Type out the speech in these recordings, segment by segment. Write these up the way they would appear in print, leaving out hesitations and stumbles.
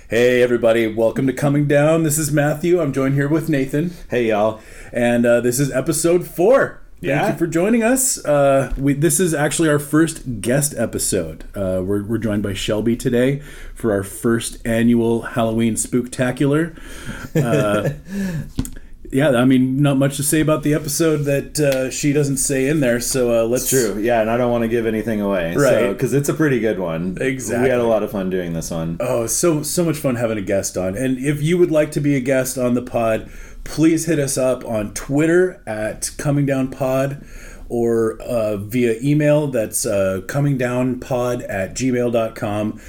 Hey everybody, welcome to Coming Down. This is Matthew. I'm joined here with Nathan. Hey y'all. And this is episode 4. Thank you for joining us. This is actually our first guest episode. We're joined by Shelby today for our first annual Halloween Spooktacular. Yeah, I mean, not much to say about the episode that she doesn't say in there, so let's... It's true, yeah, and I don't want to give anything away, right? Because it's a pretty good one. Exactly. We had a lot of fun doing this one. Oh, so much fun having a guest on. And if you would like to be a guest on the pod, please hit us up on Twitter at comingdownpod or via email. That's comingdownpod@gmail.com.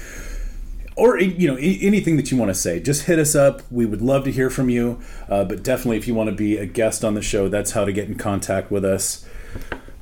Or, anything that you want to say. Just hit us up. We would love to hear from you. But definitely, if you want to be a guest on the show, that's how to get in contact with us.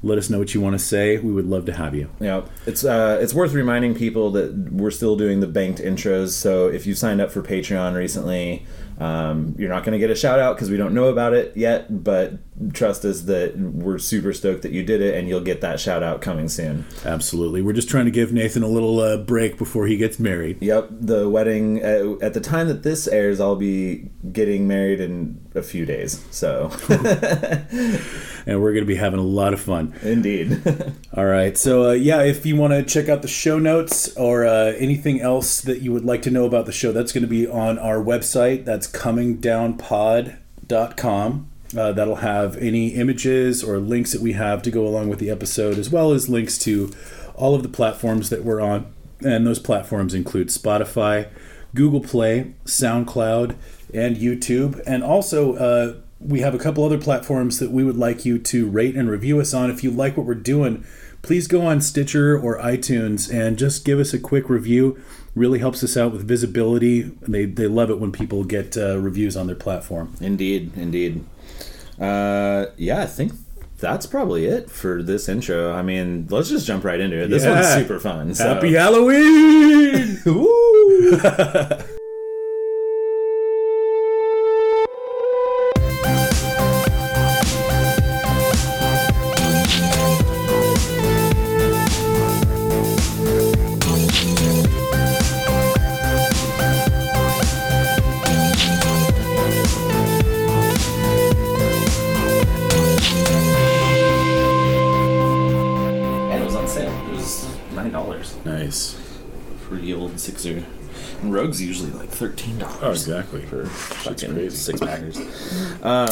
Let us know what you want to say. We would love to have you. Yeah, it's worth reminding people that we're still doing the banked intros. So if you signed up for Patreon recently, you're not going to get a shout out because we don't know about it yet. But trust us that we're super stoked that you did it, and you'll get that shout out coming soon. Absolutely. We're just trying to give Nathan a little break before he gets married. Yep. The wedding, at the time that this airs, I'll be getting married in a few days. So. And we're going to be having a lot of fun. Indeed. All right. So, if you want to check out the show notes or anything else that you would like to know about the show, that's going to be on our website. That's comingdownpod.com. That'll have any images or links that we have to go along with the episode, as well as links to all of the platforms that we're on. And those platforms include Spotify, Google Play, SoundCloud, and YouTube. And also, we have a couple other platforms that we would like you to rate and review us on. If you like what we're doing, please go on Stitcher or iTunes and just give us a quick review. Really helps us out with visibility. They love it when people get reviews on their platform. Indeed. I think that's probably it for this intro. I mean, let's just jump right into it. This one's super fun. So. Happy Halloween! Woo! Nice. Pretty old sixer. And Rogue's usually like $13. Oh, exactly. For fucking 6 packers. All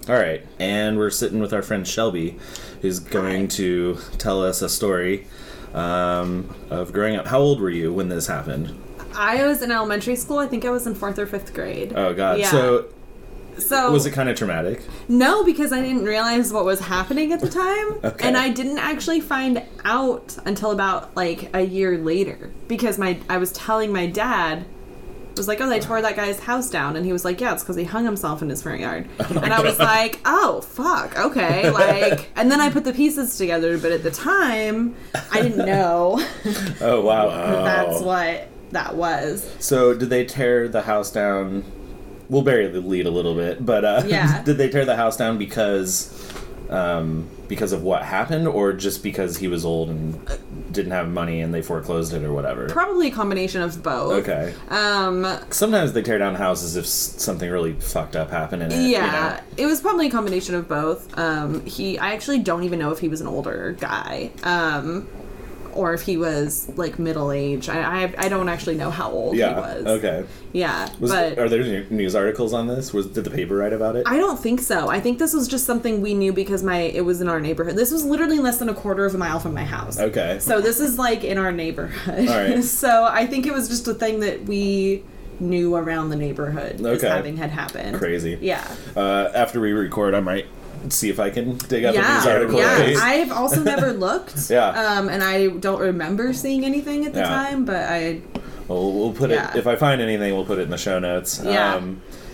right. And we're sitting with our friend Shelby, who's going to tell us a story of growing up. How old were you when this happened? I was in elementary school. I think I was in 4th or 5th grade. Oh, God. Yeah. So was it kind of traumatic? No, because I didn't realize what was happening at the time. Okay. And I didn't actually find out until about like a year later, because I was telling my dad, was like, oh, they tore that guy's house down, and he was like, yeah, it's because he hung himself in his front yard. And I was like, oh, fuck, okay, like, and then I put the pieces together, but at the time I didn't know. Oh, wow. That's what that was. So did they tear the house down? We'll bury the lead a little bit, but did they tear the house down because of what happened, or just because he was old and didn't have money and they foreclosed it or whatever? Probably a combination of both. Okay. Sometimes they tear down houses if something really fucked up happened in it. Yeah, it was probably a combination of both. I actually don't even know if he was an older guy. Or if he was like middle age. I don't actually know how old he was. Okay. Yeah. Are there news articles on this? Did the paper write about it? I don't think so. I think this was just something we knew because it was in our neighborhood. This was literally less than a quarter of a mile from my house. Okay. So this is like in our neighborhood. All right. So I think it was just a thing that we knew around the neighborhood as having had happened. Crazy. Yeah. After we record, I might see if I can dig up a news article. Yeah, I've also never looked. Yeah. And I don't remember seeing anything at the time, but we'll put it, if I find anything, we'll put it in the show notes. Yeah.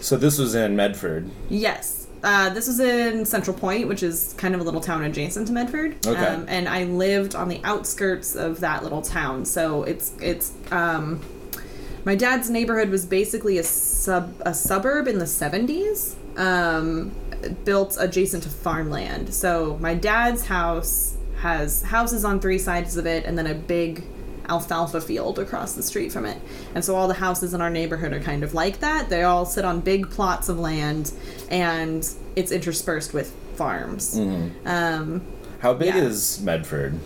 So this was in Medford. Yes. This was in Central Point, which is kind of a little town adjacent to Medford. Okay. And I lived on the outskirts of that little town. So it's my dad's neighborhood was basically a suburb in the 70s. Built adjacent to farmland. So my dad's house has houses on 3 sides of it, and then a big alfalfa field across the street from it. And so all the houses in our neighborhood are kind of like that. They all sit on big plots of land, and it's interspersed with farms. How big is Medford?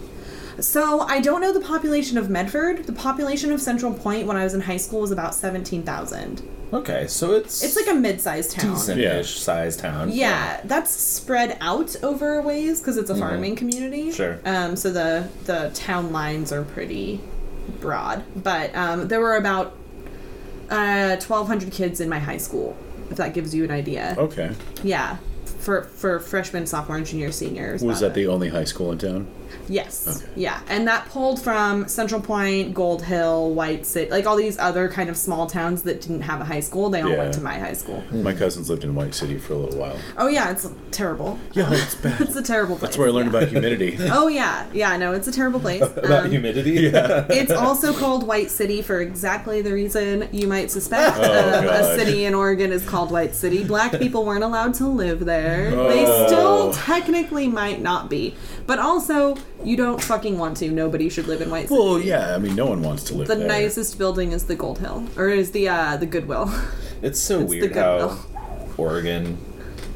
So I don't know the population of Medford. The population of Central Point when I was in high school was about 17,000. Okay, so it's like a mid-sized town. Decent-ish sized town. Yeah, that's spread out over a ways because it's a farming community. Sure. So the town lines are pretty broad. But there were about 1,200 kids in my high school, if that gives you an idea. Okay. Yeah. For freshmen, sophomore, junior, seniors. Was that the only high school in town? Yes. Okay. Yeah. And that pulled from Central Point, Gold Hill, White City, like all these other kind of small towns that didn't have a high school. They all went to my high school. My cousins lived in White City for a little while. Oh, yeah. It's terrible. Yeah, it's bad. It's a terrible place. That's where I learned about humidity. Oh, yeah. Yeah, no, it's a terrible place. About humidity? Yeah. It's also called White City for exactly the reason you might suspect. A city in Oregon is called White City. Black people weren't allowed to live there. They still technically might not be. But also, you don't fucking want to. Nobody should live in White City. Well, yeah, I mean, no one wants to live The there. nicest building is the Gold Hill. Or is the Goodwill. It's so It's weird the how Goodwill. Oregon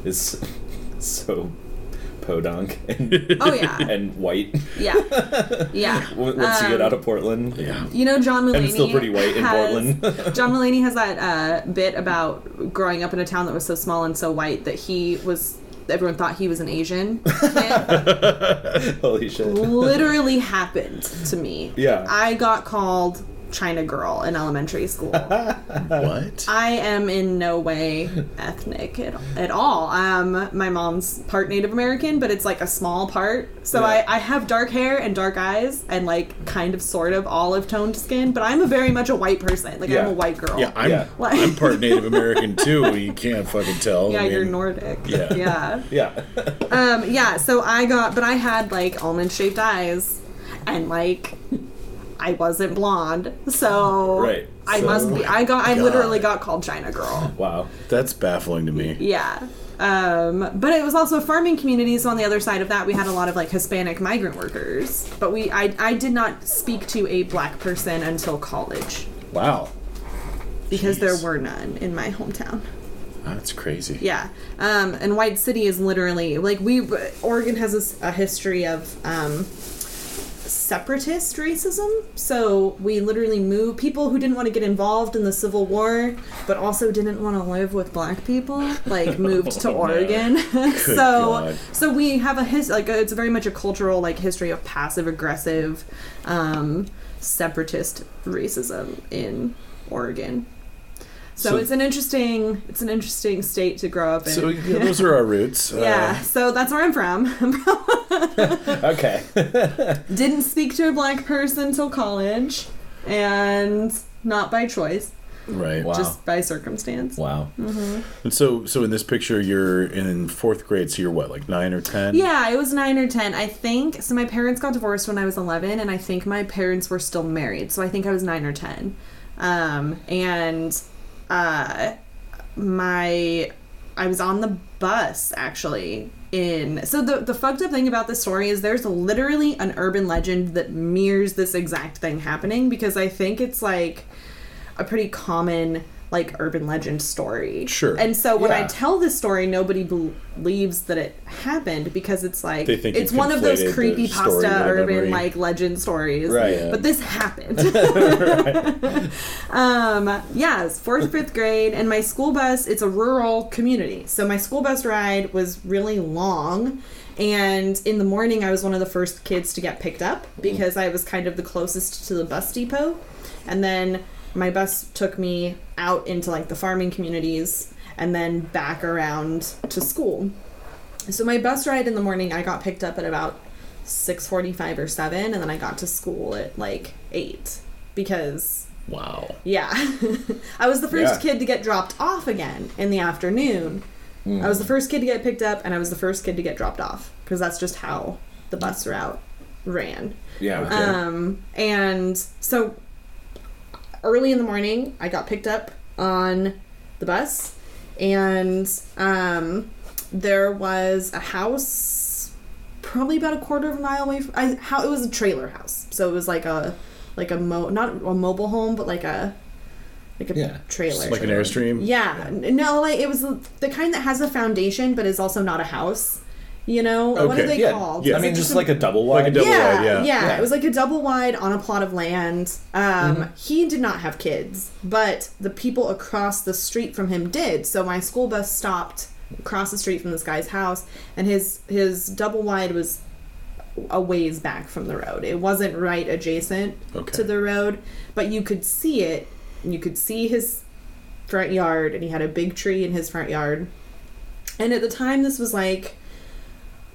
is so podunk and, Oh, yeah. and white. Yeah. Yeah. Once you get out of Portland. Yeah. You know, John Mulaney And it's still pretty white in Portland. John Mulaney has that bit about growing up in a town that was so small and so white that everyone thought he was an Asian kid. Holy shit. Literally happened to me. Yeah. I got called China girl in elementary school. What? I am in no way ethnic at all. My mom's part Native American, but it's like a small part. So Yeah. I have dark hair and dark eyes and like kind of sort of olive toned skin, but I'm very much a white person. Like Yeah. I'm a white girl. Yeah, Yeah. I'm part Native American too. You can't fucking tell. Yeah, I mean, you're Nordic. Yeah. Yeah. Yeah. Yeah, so I had like almond shaped eyes and like I wasn't blonde. So Right. I So- must be I God. literally got called China girl. Wow. That's baffling to me. Yeah. But it was also a farming community, so on the other side of that we had a lot of like Hispanic migrant workers. But I did not speak to a black person until college. Wow. Because Jeez. there were none in my hometown. That's crazy. Yeah. And White City is literally like Oregon has a history of separatist racism. So we literally moved people who didn't want to get involved in the Civil War, but also didn't want to live with black people, like moved to Oregon. God. So we have it's very much a cultural like history of passive aggressive separatist racism in Oregon. So it's an interesting state to grow up in. So yeah, those are our roots. Yeah, so that's where I'm from. Okay. Didn't speak to a black person till college, and not by choice, Right. Wow. just by circumstance. Wow. And so in this picture, you're in 4th grade, so you're what, like 9 or 10? Yeah, I was 9 or 10, I think. So my parents got divorced when I was 11, and I think my parents were still married, so I think I was 9 or 10. I was on the bus actually so the fucked up thing about this story is there's literally an urban legend that mirrors this exact thing happening, because I think it's like a pretty common like urban legend story. Sure. And so when I Yeah. tell this story, nobody believes that it happened, because it's like They think you it's one of those conflated the story with creepypasta a urban memory. like legend stories. Right. Yeah. But this happened. Yeah, it's 4th, 5th grade, and my school bus, it's a rural community. So my school bus ride was really long, and in the morning I was one of the first kids to get picked up because I was kind of the closest to the bus depot. And then my bus took me out into like the farming communities and then back around to school. So my bus ride in the morning, I got picked up at about 6:45 or 7, and then I got to school at like 8 because Wow. yeah. I was the first Yeah. kid to get dropped off again in the afternoon. I was the first kid to get picked up, and I was the first kid to get dropped off, because that's just how the bus route ran. Yeah. Okay. And so early in the morning, I got picked up on the bus, and there was a house probably about a quarter of a mile away from it was a trailer house, so it was like a like not a mobile home, but like a trailer. Like an Airstream? Yeah. No, like it was the kind that has a foundation but is also not a house. You know? Okay. What are they called? Yeah. I mean, just like a double wide. Like a double wide, yeah. Yeah, it was like a double wide on a plot of land. He did not have kids, but the people across the street from him did. So my school bus stopped across the street from this guy's house, and his double wide was a ways back from the road. It wasn't right adjacent to the road, but you could see it. You could see his front yard, and he had a big tree in his front yard. And at the time, this was like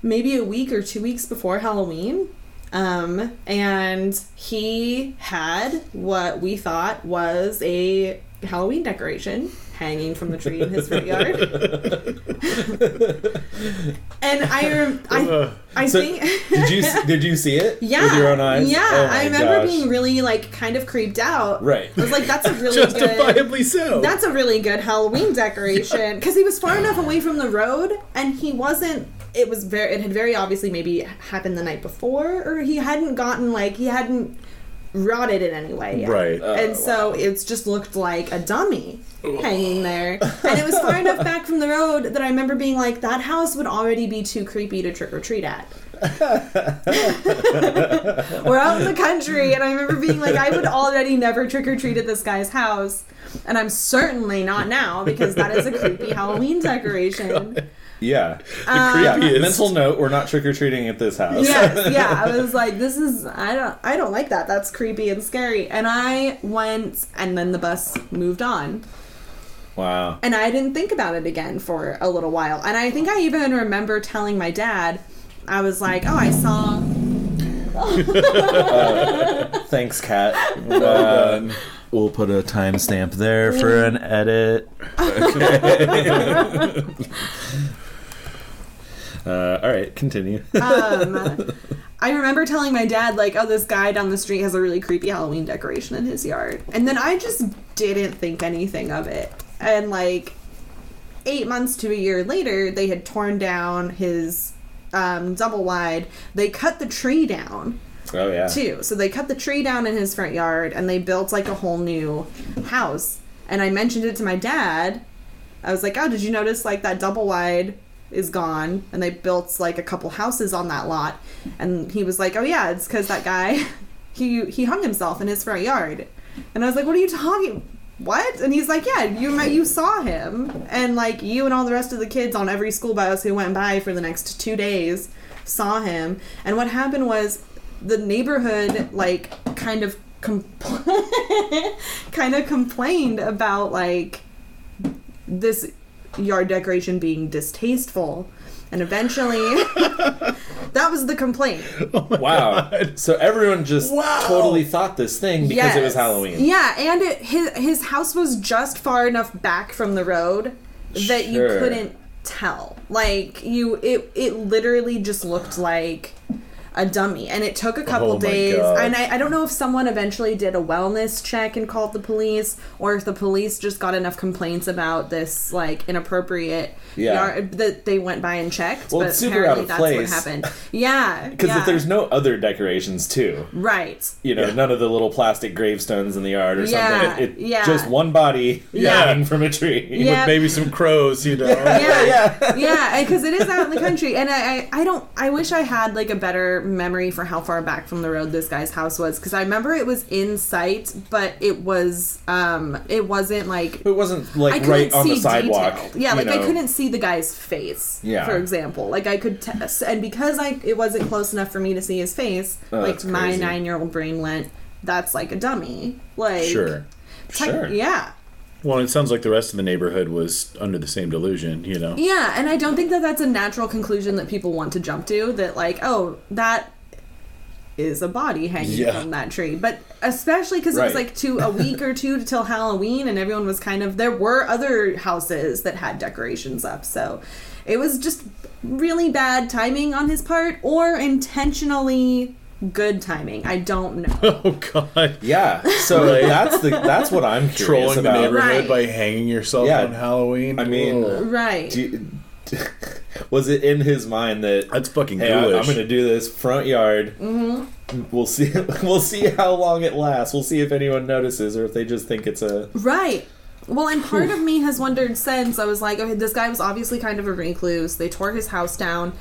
maybe a week or 2 weeks before Halloween. And he had what we thought was a Halloween decoration hanging from the tree in his front yard. And I think did you see it? Yeah, with your own eyes? Yeah, oh my I remember gosh. being really like kind of creeped out. Right. I was like, that's a really Justifiably good, so. That's a really good Halloween decoration, because he was far enough away from the road, and he wasn't. It had very obviously maybe happened the night before, or he hadn't rotted in any way yet. Right. And so it's just looked like a dummy hanging there. And it was far enough back from the road that I remember being like, that house would already be too creepy to trick or treat at. We're out in the country, and I remember being like, I would already never trick or treat at this guy's house. And I'm certainly not now, because that is a creepy Halloween decoration. Yeah. creepiest. Mental note: we're not trick or treating at this house. Yes, yeah. I was like, I don't like that. That's creepy and scary. And I went, and then the bus moved on. Wow. And I didn't think about it again for a little while. And I think I even remember telling my dad, I was like, oh, I saw. Thanks, Kat. We'll put a timestamp there for an edit. Okay. All right, continue. I remember telling my dad, like, oh, this guy down the street has a really creepy Halloween decoration in his yard. And then I just didn't think anything of it. And, like, 8 months to a year later, they had torn down his double wide. They cut the tree down. Oh, yeah. Too. So they cut the tree down in his front yard, and they built, like, a whole new house. And I mentioned it to my dad. I was like, oh, did you notice, like, that double wide is gone, and they built like a couple houses on that lot? And he was like, oh yeah, it's because that guy he hung himself in his front yard. And I was like, what are you talking, what? And he's like, yeah, you saw him, and like you and all the rest of the kids on every school bus who went by for the next 2 days saw him. And what happened was the neighborhood like kind of complained about like this yard decoration being distasteful, and eventually that was the complaint. Wow. So everyone just totally thought this thing because it was Halloween. Yeah, and his house was just far enough back from the road that you couldn't tell. Like it literally just looked like a dummy, and it took a couple days. And I don't know if someone eventually did a wellness check and called the police, or if the police just got enough complaints about this like inappropriate yard that they went by and checked. Well, but it's super out of place. That's what happened. Yeah, because if there's no other decorations too, right? You know, none of the little plastic gravestones in the yard or something. It just one body hanging from a tree with maybe some crows. You know, yeah, because it is out in the country, and I wish I had like a better memory for how far back from the road this guy's house was, because I remember it was in sight, but it wasn't like right on the sidewalk. Yeah, like I couldn't see the guy's face. Yeah, for example, like I could and because it wasn't close enough for me to see his face, like my 9-year-old brain went, that's like a dummy. Like sure. Yeah. Well, it sounds like the rest of the neighborhood was under the same delusion, you know? Yeah, and I don't think that that's a natural conclusion that people want to jump to, that like, oh, that is a body hanging from that tree. But especially because it was like a week or two till Halloween, and everyone was there were other houses that had decorations up, so it was just really bad timing on his part, or intentionally good timing. I don't know. Oh God. Yeah. So that's what I'm curious trolling about. the neighborhood by hanging yourself on Halloween. I mean, right. Was it in his mind that That's fucking hey, ghoulish. I'm going to do this front yard. Mm-hmm. We'll see. We'll see how long it lasts. We'll see if anyone notices or if they just think it's a Right. Well, and part of me has wondered since. I was like, okay, this guy was obviously kind of a recluse. They tore his house down.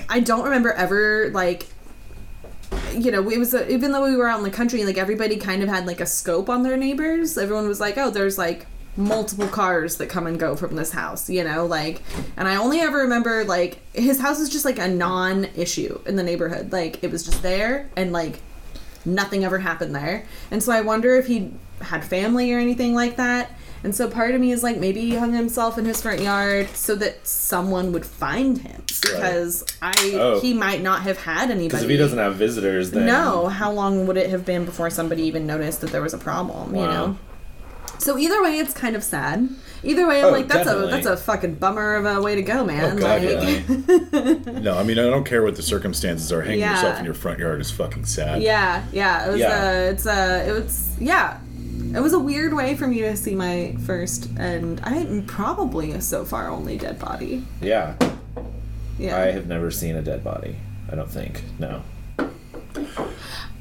I don't remember ever, like, you know, it was even though we were out in the country, like, everybody kind of had, like, a scope on their neighbors. Everyone was like, oh, there's, like, multiple cars that come and go from this house, you know, like, and I only ever remember, like, his house was just, like, a non-issue in the neighborhood. Like, it was just there, and, like, nothing ever happened there. And so I wonder if he had family or anything like that. And so part of me is like, maybe he hung himself in his front yard so that someone would find him. Because he might not have had anybody. because if he doesn't have visitors, then No, how long would it have been before somebody even noticed that there was a problem, you know? So either way, it's kind of sad. Either way, I'm like, that's a fucking bummer of a way to go, man. Oh, God, like, yeah. No, I mean, I don't care what the circumstances are. Hanging yourself in your front yard is fucking sad. Yeah. It was a weird way for me to see my first, and I probably so far only dead body. Yeah. Yeah. I have never seen a dead body. I don't think. No.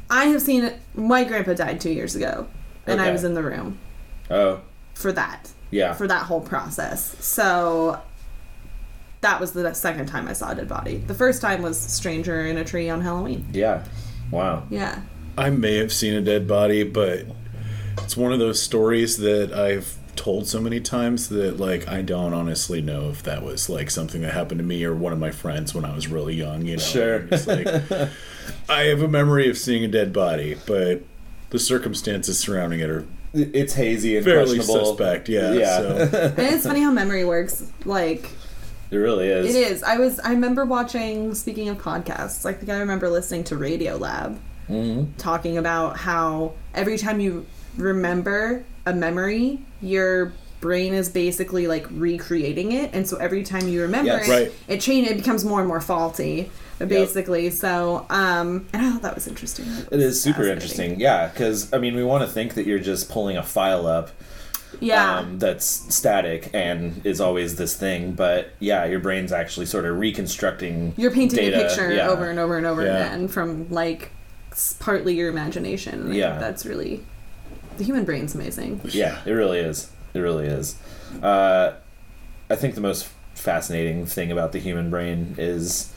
I have seen it. My grandpa died 2 years ago, and I was in the room. Oh. For that. Yeah. For that whole process. So that was the second time I saw a dead body. The first time was stranger in a tree on Halloween. Yeah. Wow. Yeah. I may have seen a dead body, but it's one of those stories that I've told so many times that, like, I don't honestly know if that was, like, something that happened to me or one of my friends when I was really young, you know? Sure. It's like, I have a memory of seeing a dead body, but the circumstances surrounding it are It's hazy and fairly questionable. suspect, yeah. So. And it's funny how memory works. Like, It really is. it is. I remember watching, speaking of podcasts, I think I remember listening to Radio Lab talking about how every time you remember a memory, your brain is basically like recreating it, and so every time you remember it becomes more and more faulty, basically. So and I thought that was interesting. It is super interesting. Yeah, because I mean, we want to think that you're just pulling a file up that's static and is always this thing, but your brain's actually sort of reconstructing. You're painting data. a picture over and over and over again from, like, partly your imagination. That's really, the human brain's amazing. Yeah, it really is. It really is. I think the most fascinating thing about the human brain is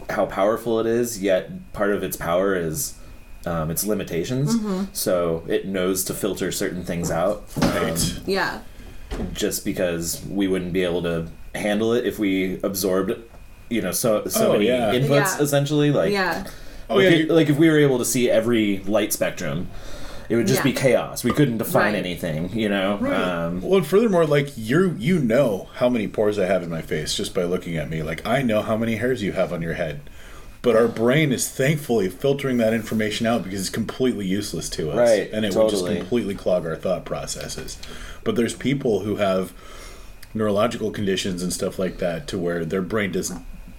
how powerful it is, yet part of its power is its limitations. So it knows to filter certain things out. Just because we wouldn't be able to handle it if we absorbed, so many inputs, essentially. Like, like if we were able to see every light spectrum, it would just be chaos. We couldn't define anything, Right. Well, and furthermore, like, you know how many pores I have in my face just by looking at me. Like, I know how many hairs you have on your head. But our brain is thankfully filtering that information out because it's completely useless to us. Right, and it would just completely clog our thought processes. But there's people who have neurological conditions and stuff like that to where their brain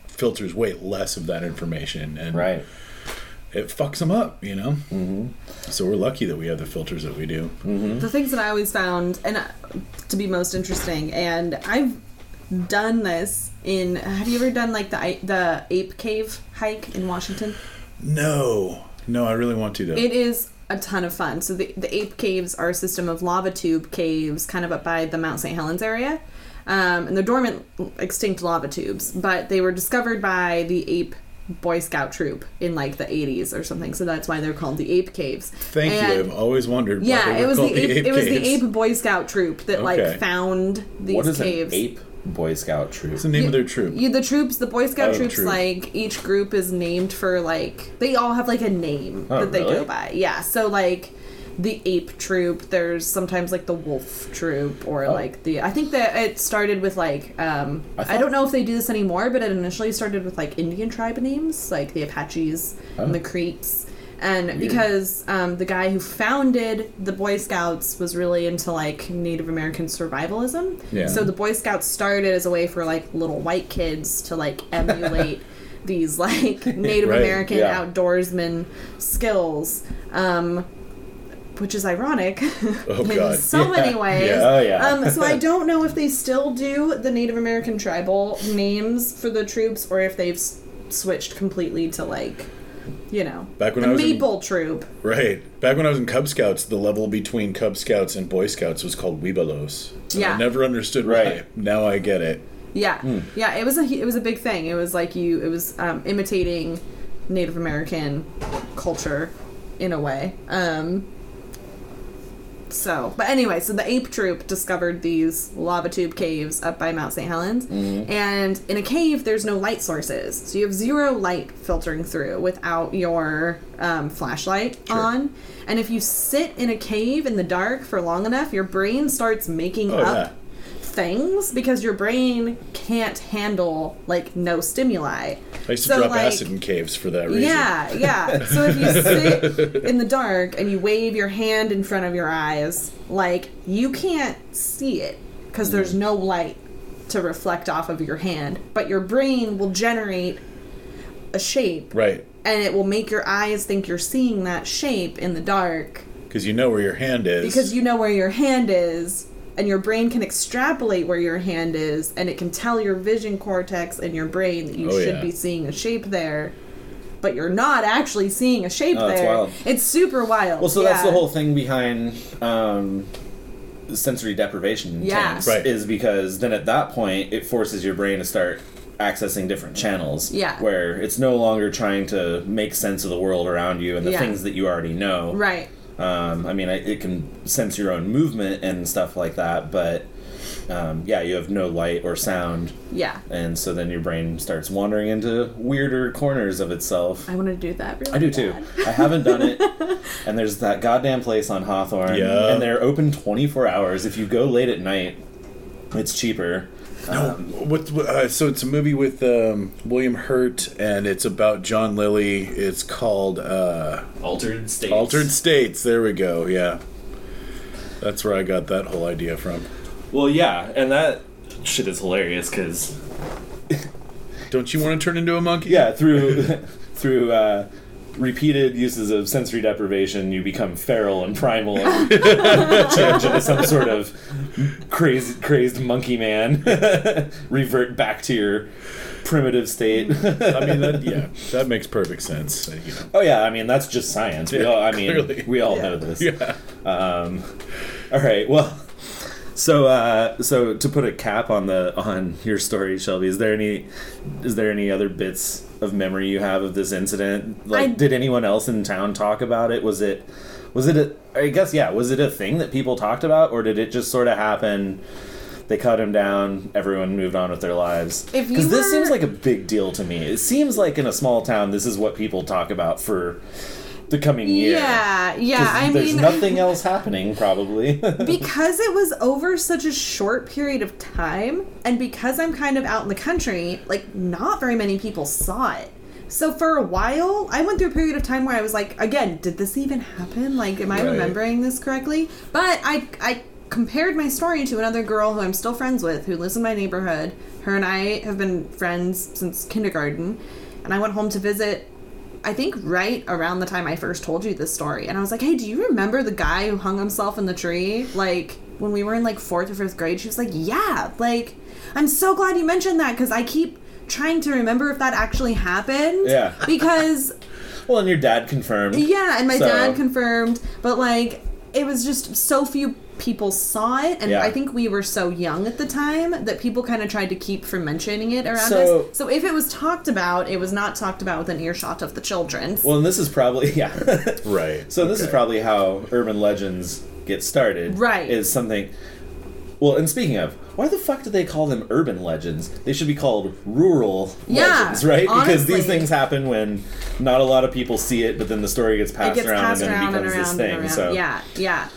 filters way less of that information. And it fucks them up, So we're lucky that we have the filters that we do. The things that I always found to be most interesting, and I've done this have you ever done, like, the ape cave hike in Washington? No, I really want to, though. It is a ton of fun. So the ape caves are a system of lava tube caves kind of up by the Mount St. Helens area. And they're dormant, extinct lava tubes, but they were discovered by the ape Boy Scout troop in, like, the 80s or something, so that's why they're called the ape caves. Thank you. I've always wondered why they were called the ape caves. It was the ape Boy Scout troop that like found these what is caves. An ape Boy Scout troop? What's the name of their troop? The Boy Scout troops, like, each group is named for, like, they all have, like, a name that they go by. Yeah, so, like, the ape troop, there's sometimes, like, the wolf troop, or like I think that it started with, like, I don't know if they do this anymore, but it initially started with, like, Indian tribe names, like the Apaches and the Creeks. And because the guy who founded the Boy Scouts was really into, like, Native American survivalism. So the Boy Scouts started as a way for, like, little white kids to, like, emulate these, like, Native American outdoorsman skills. which is ironic Oh, in God. so many ways. Yeah. Oh, yeah. So I don't know if they still do the Native American tribal names for the troops or if they've switched completely to, like, you know, Back when the I was Maple Troop. Right. Back when I was in Cub Scouts, the level between Cub Scouts and Boy Scouts was called Webelos. Yeah. I never understood why. Right. Now I get it. Yeah, yeah. It was a big thing. It was like imitating Native American culture in a way. But anyway, so the ape troop discovered these lava tube caves up by Mount St. Helens, and in a cave there's no light sources, so you have zero light filtering through without your flashlight on. And if you sit in a cave in the dark for long enough, your brain starts making up things because your brain can't handle, like, no stimuli. I used to drop acid in caves for that reason. Yeah. So if you sit in the dark and you wave your hand in front of your eyes, like, you can't see it because there's no light to reflect off of your hand, but your brain will generate a shape. Right. And it will make your eyes think you're seeing that shape in the dark. Because you know where your hand is. Because you know where your hand is. And your brain can extrapolate where your hand is, and it can tell your vision cortex and your brain that you should be seeing a shape there, but you're not actually seeing a shape there. That's wild. It's super wild. Well, so that's the whole thing behind sensory deprivation tanks, right? Is because then at that point it forces your brain to start accessing different channels, where it's no longer trying to make sense of the world around you and the things that you already know, right? I mean, it can sense your own movement and stuff like that, but you have no light or sound. Yeah. And so then your brain starts wandering into weirder corners of itself. I want to do that really I do bad. too. I haven't done it. And there's that goddamn place on Hawthorne. Yeah. And they're open 24 hours. If you go late at night, it's cheaper. So it's a movie with William Hurt, and it's about John Lilly. It's called Altered States. Altered States. There we go. Yeah, that's where I got that whole idea from. Well, yeah, and that shit is hilarious because don't you want to turn into a monkey? Yeah, through repeated uses of sensory deprivation, you become feral and primal and change into some sort of crazed monkey man. Revert back to your primitive state. I mean, that makes perfect sense. You know. Oh yeah, I mean that's just science. We all know this. Yeah. All right. Well. So to put a cap on your story, Shelby, is there any other bits of memory you have of this incident? Like, did anyone else in town talk about it? Was it was it a thing that people talked about, or did it just sort of happen? They cut him down, everyone moved on with their lives. Because this seems like a big deal to me. It seems like in a small town, this is what people talk about for the coming year. Yeah. I mean, there's nothing else happening, probably. Because it was over such a short period of time, and because I'm kind of out in the country, like, not very many people saw it. So for a while, I went through a period of time where I was like, again, did this even happen? Like, am I remembering this correctly? But I compared my story to another girl who I'm still friends with, who lives in my neighborhood. Her and I have been friends since kindergarten, and I went home to visit, I think right around the time I first told you this story. And I was like, hey, do you remember the guy who hung himself in the tree? Like, when we were in, like, 4th or 5th grade? She was like, yeah, like, I'm so glad you mentioned that, because I keep trying to remember if that actually happened. Yeah. Because... Well, and your dad confirmed. Yeah, and my dad confirmed. But, like, it was just so few people saw it, and I think we were so young at the time that people kind of tried to keep from mentioning it around us. So if it was talked about, it was not talked about within earshot of the children. Well, and this is probably right. So this is probably how urban legends get started. Right. Is something. Well, and speaking of, why the fuck do they call them urban legends? They should be called rural legends, right? Honestly. Because these things happen when not a lot of people see it, but then the story gets passed around and then it becomes this thing. So yeah.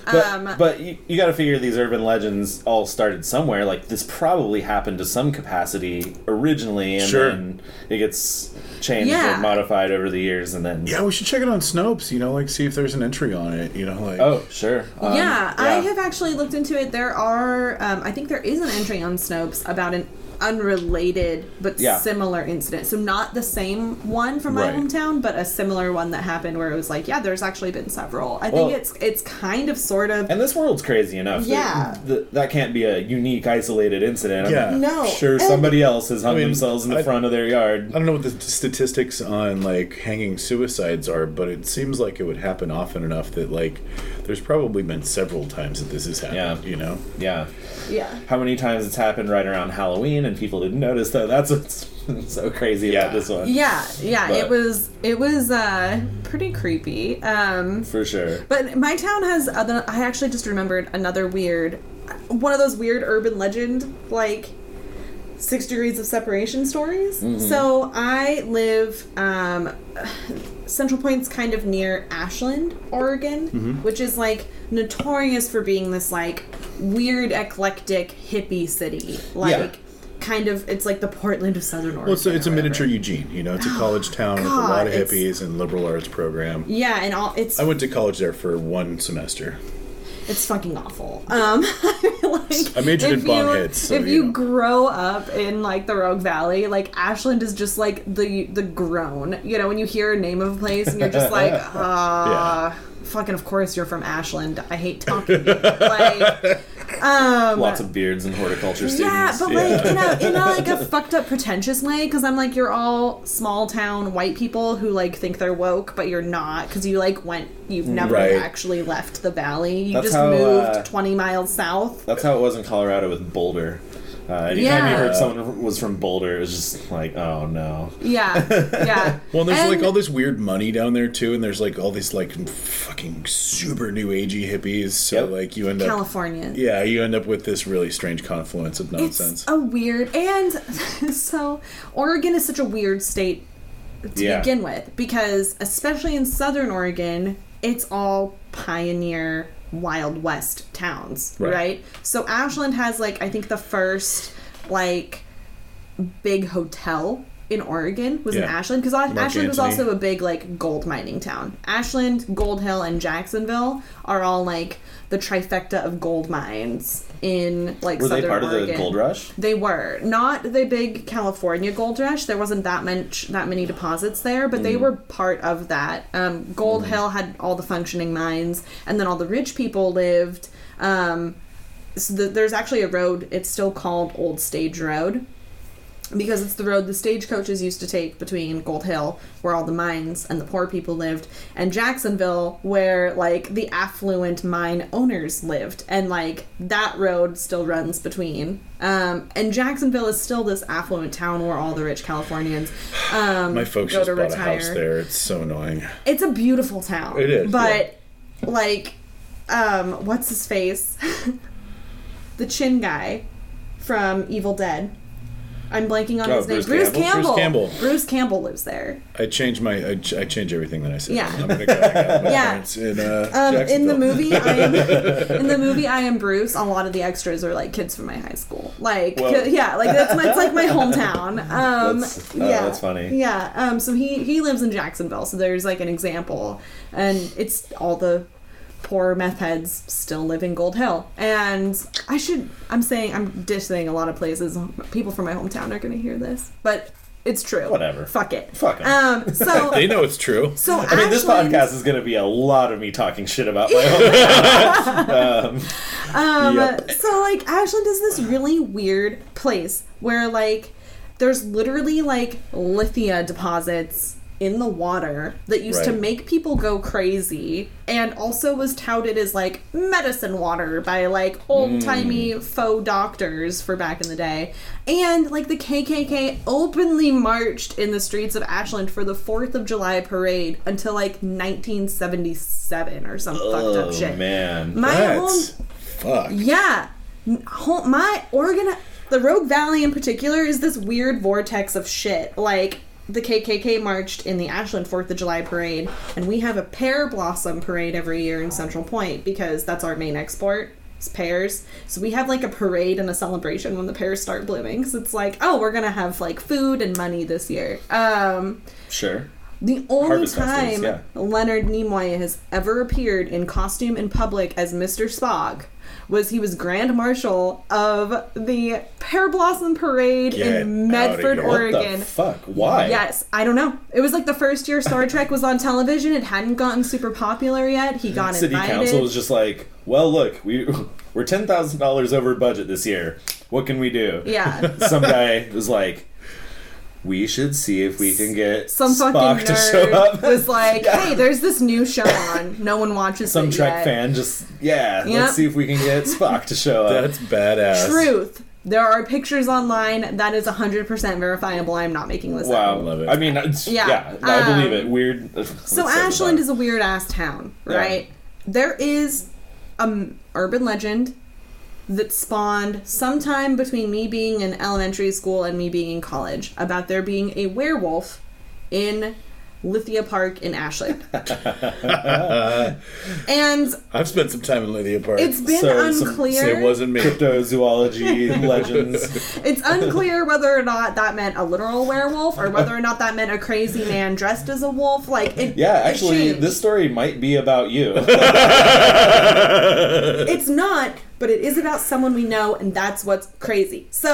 But you got to figure these urban legends all started somewhere. Like, this probably happened to some capacity originally, and then it gets changed or modified over the years, and then we should check it on Snopes. You know, like, see if there's an entry on it. You know, like oh sure. I have actually looked into it. There are I think there is an entry on Snopes about an unrelated but Yeah. similar incident. So not the same one from my Right. hometown, but a similar one that happened where it was like, yeah, there's actually been several. I Well- think it's kind of sort of. And this world's crazy enough. Yeah. That can't be a unique, isolated incident. Yeah. I'm No. sure And- somebody else has hung I mean, themselves in the front of their yard. I don't know what the statistics on like hanging suicides are, but it seems like it would happen often enough that like there's probably been several times that this has happened. Yeah. You know. Yeah. Yeah. How many times it's happened right around Halloween and people didn't notice, though? That's what's so crazy about this one. Yeah, But- it was pretty creepy. For sure. But my town has other. I actually just remembered another one of those weird urban legend, like 6 degrees of separation stories. Mm-hmm. So I live, Central Point's kind of near Ashland, Oregon, which is like notorious for being this like weird, eclectic hippie city. Like, kind of, it's like the Portland of Southern Oregon. Well, it's a or miniature whatever. Eugene. You know, it's a college town with a God, lot of it's- hippies and liberal arts program. Yeah, and it's I went to college there for 1 semester. it's fucking awful. Like, I majored in if bong you- hits, so, if you you know. grow up in like the Rogue Valley, like Ashland is just like the groan. You know, when you hear a name of a place and you're just like, fucking of course you're from Ashland. I hate talking to you. Like, Lots of beards and horticulture students. yeah, but like in a like a fucked up pretentious way, because I'm like, you're all small town white people who like think they're woke, but you're not, because you've never Right. actually left the valley. You That's just how, moved 20 miles south. That's how it was in Colorado with Boulder. Anytime Yeah. you heard someone was from Boulder, it was just like, oh no. Yeah, yeah. Well, and there's And- like all this weird money down there too, and there's like all these like fucking super new agey hippies. So Yep. like you end up, California. yeah, you end up with this really strange confluence of nonsense. It's a weird, and so Oregon is such a weird state to Yeah. begin with, because especially in Southern Oregon, it's all pioneer Wild West towns, right? So Ashland has like, I think the first like big hotel in Oregon was in Yeah. Ashland, because Ashland was Antony. also a big like gold mining town. Ashland, Gold Hill, and Jacksonville are all like the trifecta of gold mines in like Were Southern they part Oregon. of the gold rush? They were not the big California gold rush. There wasn't that many deposits there, but they were part of that. Gold Hill had all the functioning mines, and then all the rich people lived. There's actually a road. It's still called Old Stage Road, because it's the road the stagecoaches used to take between Gold Hill, where all the mines and the poor people lived, and Jacksonville, where like the affluent mine owners lived, and like that road still runs between. And Jacksonville is still this affluent town where all the rich Californians My folks go just to bought retire. a house there. It's so annoying. It's a beautiful town. It is, but like, what's his face? The chin guy from Evil Dead. I'm blanking on his name. Bruce Campbell? Bruce Campbell. Bruce Campbell lives there. I change everything that I say. Yeah. I'm gonna go hang out with my Yeah. parents in In Jacksonville. the movie I Am Bruce, a lot of the extras are like kids from my high school. Like, Whoa. yeah, like it's like my hometown. That's funny. Yeah. So he lives in Jacksonville. So there's like an example, and it's all the poor meth heads still live in Gold Hill. And I'm dissing a lot of places. People from my hometown are going to hear this, but it's true. Whatever. Fuck it. Fuck 'em. So They know it's true. so I mean, this Ashland- podcast is going to be a lot of me talking shit about my own. Yep. So like Ashland is this really weird place where like there's literally like lithium deposits in the water that used to Right. make people go crazy, and also was touted as like medicine water by like old-timey faux doctors for back in the day. And like the KKK openly marched in the streets of Ashland for the 4th of July parade until like 1977 or some fucked up shit. Oh, man. That's fuck. Yeah. My Oregon, the Rogue Valley in particular, is this weird vortex of shit. Like, the KKK marched in the Ashland 4th of July parade, and we have a pear blossom parade every year in Central Point, because that's our main export, is pears. So we have, like, a parade and a celebration when the pears start blooming. So it's like, oh, we're gonna have, like, food and money this year. Sure. The only Harvest time festivals, Leonard Nimoy has ever appeared in costume in public as Mr. Spock was he was Grand Marshal of the Pear Blossom Parade in Medford, Oregon. What the fuck? Why? Yes, I don't know. It was like the first year Star Trek was on television. It hadn't gotten super popular yet. He got City invited. Council was just like, well, look, we're $10,000 over budget this year. What can we do? Yeah. Some guy was like, we should see if we can get some Spock fucking to nerd show up. was like, hey, there's this new show on. No one watches Some it Trek yet. fan just, Yep. let's see if we can get Spock to show up. That's badass. Truth. There are pictures online. That is 100% verifiable. I'm not making this Wow. up. Love it. I mean, I believe it. Weird. So Ashland is a weird ass town, right? Yeah. There is an urban legend that spawned sometime between me being in elementary school and me being in college about there being a werewolf in Lithia Park in Ashland. And I've spent some time in Lithia Park. it's been So unclear. it wasn't me. Cryptozoology legends. It's unclear whether or not that meant a literal werewolf or whether or not that meant a crazy man dressed as a wolf. Like, it, Yeah, it actually, changed. this story might be about you. It's not, but it is about someone we know, and that's what's crazy. So,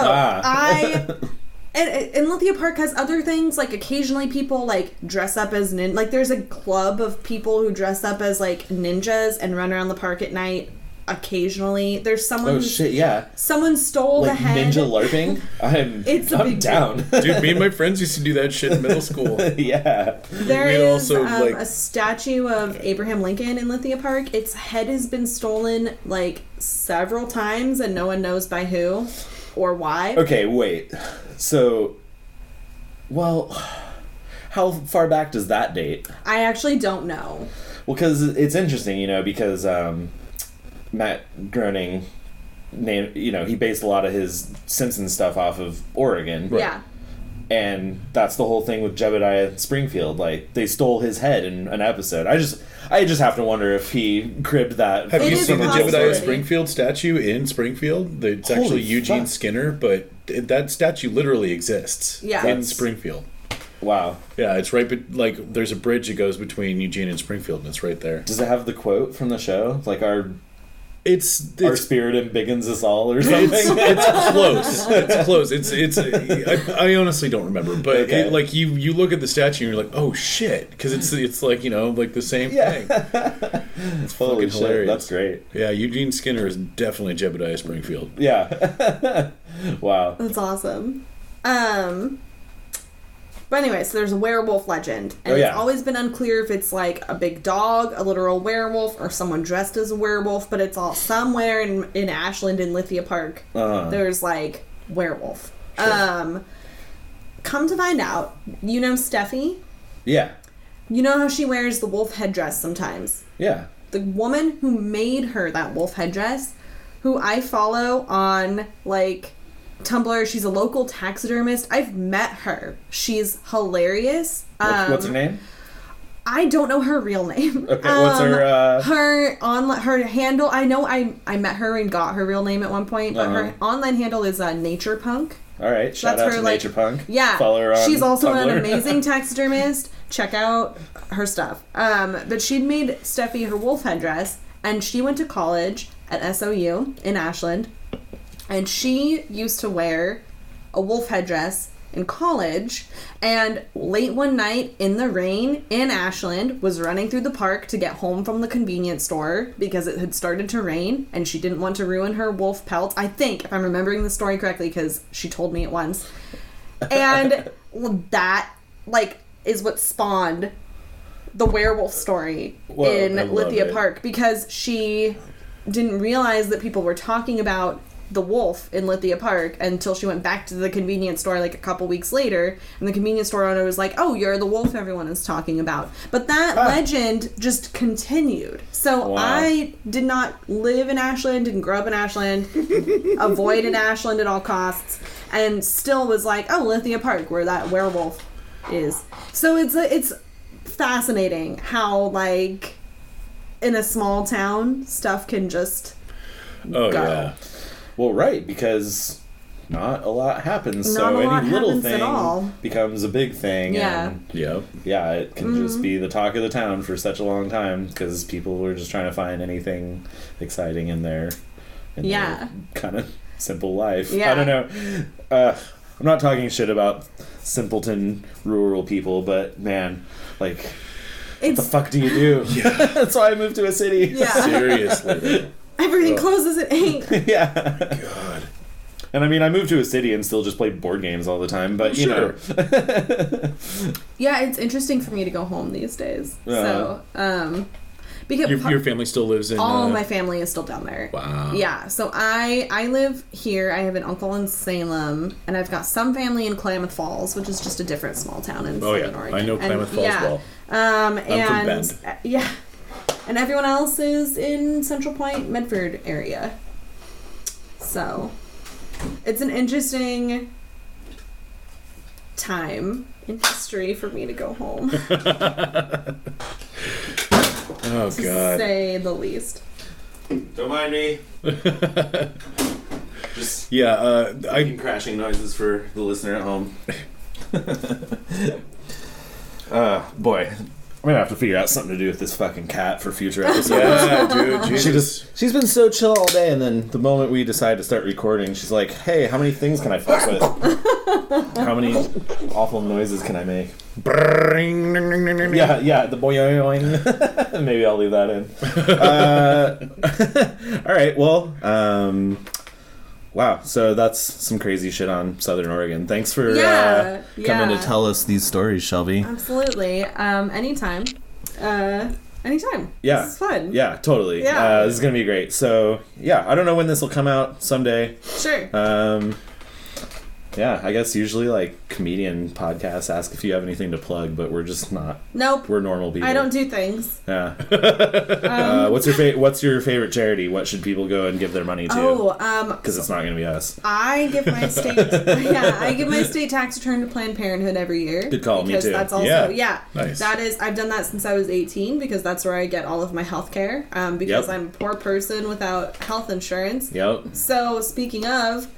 and Lithia Park has other things, like occasionally people, like, dress up as like, there's a club of people who dress up as, like, ninjas and run around the park at night. Occasionally. There's someone Oh shit, yeah. someone stole the Like head. ninja LARPing? I'm big down. Dude, me and my friends used to do that shit in middle school. Yeah. There We'd is also, like- a statue of Abraham Lincoln in Lithia Park. Its head has been stolen, like, several times, and no one knows by who or why. Okay, wait. So, well, how far back does that date? I actually don't know. Well, because it's interesting, because Matt Groening, he based a lot of his Simpsons stuff off of Oregon. Yeah. And that's the whole thing with Jebediah Springfield. Like, they stole his head in an episode. I just have to wonder if he cribbed that. Have It you is seen a the possibility. Jebediah Springfield statue in Springfield? It's Holy actually Eugene fuck. Skinner, but that statue literally exists Yeah. in That's- Springfield. Wow. Yeah, it's right, there's a bridge that goes between Eugene and Springfield, and it's right there. Does it have the quote from the show? Like, our It's spirit embiggens us all or something? it's close. It's close. I honestly don't remember, but Okay. you look at the statue and you're like, oh shit, because it's like like the same thing. It's Holy fucking shit, hilarious. that's great. Yeah, Eugene Skinner is definitely Jebediah Springfield. Yeah. Wow. That's awesome. But anyway, so there's a werewolf legend. And Oh, yeah. it's always been unclear if it's like a big dog, a literal werewolf, or someone dressed as a werewolf, but it's all somewhere in Ashland in Lithia Park. There's like werewolf. Sure. Come to find out, Steffi? Yeah. You know how she wears the wolf headdress sometimes? Yeah. The woman who made her that wolf headdress, who I follow on, like, Tumblr, she's a local taxidermist. I've met her. She's hilarious. What's her name? I don't know her real name. Okay, what's her... her handle, I know I met her and got her real name at one point, but her online handle is Nature Punk. All right, shout That's out her, to like- Nature Punk. Yeah. Follow her on She's also an Tumblr. amazing taxidermist. Check out her stuff. But she'd made Steffi her wolf headdress, and she went to college at SOU in Ashland, and she used to wear a wolf headdress in college, and late one night in the rain in Ashland was running through the park to get home from the convenience store because it had started to rain and she didn't want to ruin her wolf pelt. I think, if I'm remembering the story correctly, because she told me it once. And that, like, is what spawned the werewolf story Whoa, in I love Lithia it. Park, because she didn't realize that people were talking about the wolf in Lithia Park until she went back to the convenience store like a couple weeks later, and the convenience store owner was like, oh, you're the wolf everyone is talking about. But that legend just continued. So Wow. I did not live in Ashland, didn't grow up in Ashland, avoided Ashland at all costs, and still was like, oh, Lithia Park, where that werewolf is. So it's fascinating how, like, in a small town, stuff can just Oh go. yeah. Well, right, because not a lot happens, Not so a lot any little happens at thing all. becomes a big thing. Yeah. And Yep. yeah, it can Mm-hmm. just be the talk of the town for such a long time because people were just trying to find anything exciting in their in Yeah. their kind of simple life. Yeah. I don't know. I'm not talking shit about simpleton rural people, but man, like, what the fuck do you do? That's why I moved to a city. Yeah. Seriously. Everything closes at 8. Yeah. God. And I mean, I moved to a city and still just play board games all the time, but you know. Yeah, it's interesting for me to go home these days. So, because Your family still lives in... all my family is still down there. Wow. Yeah, so I live here. I have an uncle in Salem, and I've got some family in Klamath Falls, which is just a different small town in Southern Oregon. I know Klamath Falls well. I'm from Bend. Yeah, and everyone else is in Central Point, Medford area. So, it's an interesting time in history for me to go home. Oh, to God. say the least. Don't mind me. Just I crashing noises for the listener at home. Boy, I'm gonna have to figure out something to do with this fucking cat for future episodes. Yeah, dude. Jesus. She's been so chill all day, and then the moment we decide to start recording, she's like, "Hey, how many things can I fuck with? How many awful noises can I make?" Yeah, the boing. Maybe I'll leave that in. All right, well, wow. So that's some crazy shit on Southern Oregon. Thanks for coming to tell us these stories, Shelby. Absolutely. Anytime. Anytime. Yeah. This is fun. Yeah, totally. Yeah. This is gonna be great. So yeah, I don't know when this will come out. Someday. Sure. Yeah, I guess usually like comedian podcasts ask if you have anything to plug, but we're just not. Nope. We're normal people. I don't do things. Yeah. What's your favorite charity? What should people go and give their money to? Because it's not going to be us. I give my state tax return to Planned Parenthood every year. Good call. Me too. Because that's also Nice. That is, I've done that since I was 18 because that's where I get all of my health care. Because I'm a poor person without health insurance. Yep. So speaking of,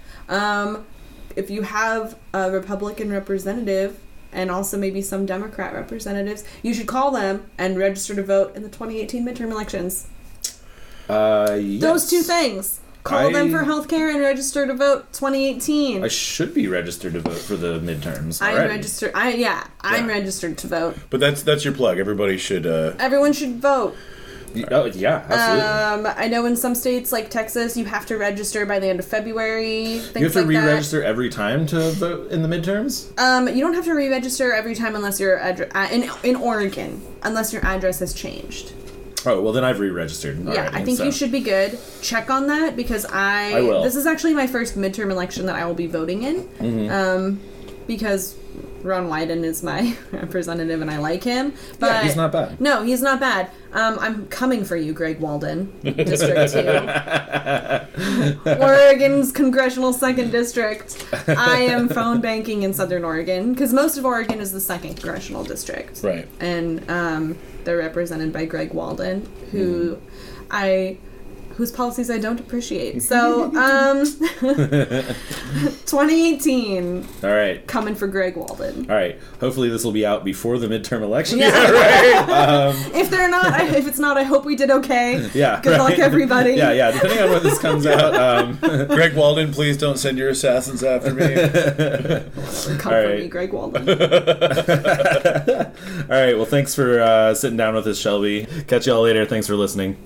if you have a Republican representative and also maybe some Democrat representatives, you should call them and register to vote in the 2018 midterm elections. Yes. Those two things. Call them for healthcare and register to vote 2018. I should be registered to vote for the midterms. I'm registered. I'm registered to vote. But that's your plug. Everybody should... Everyone should vote. Oh, yeah, absolutely. I know in some states like Texas, you have to register by the end of February. You have to re-register every time to vote in the midterms? You don't have to re-register every time unless your in Oregon, unless your address has changed. Oh, well then I've re-registered. Yeah, I think you should be good. Check on that because I will. This is actually my first midterm election that I will be voting in. Mm-hmm. Because Ron Wyden is my representative and I like him. But yeah, he's not bad. No, he's not bad. I'm coming for you, Greg Walden, District 2. Oregon's Congressional 2nd District. I am phone banking in Southern Oregon because most of Oregon is the 2nd Congressional District. Right. And they're represented by Greg Walden, whose policies I don't appreciate. So, 2018. All right. Coming for Greg Walden. All right. Hopefully this will be out before the midterm election. Yeah. Right. If it's not, I hope we did okay. Yeah. Good luck, everybody. Yeah. Depending on when this comes out. Greg Walden, please don't send your assassins after me. Come for me, Greg Walden. All right. Well, thanks for sitting down with us, Shelby. Catch y'all later. Thanks for listening.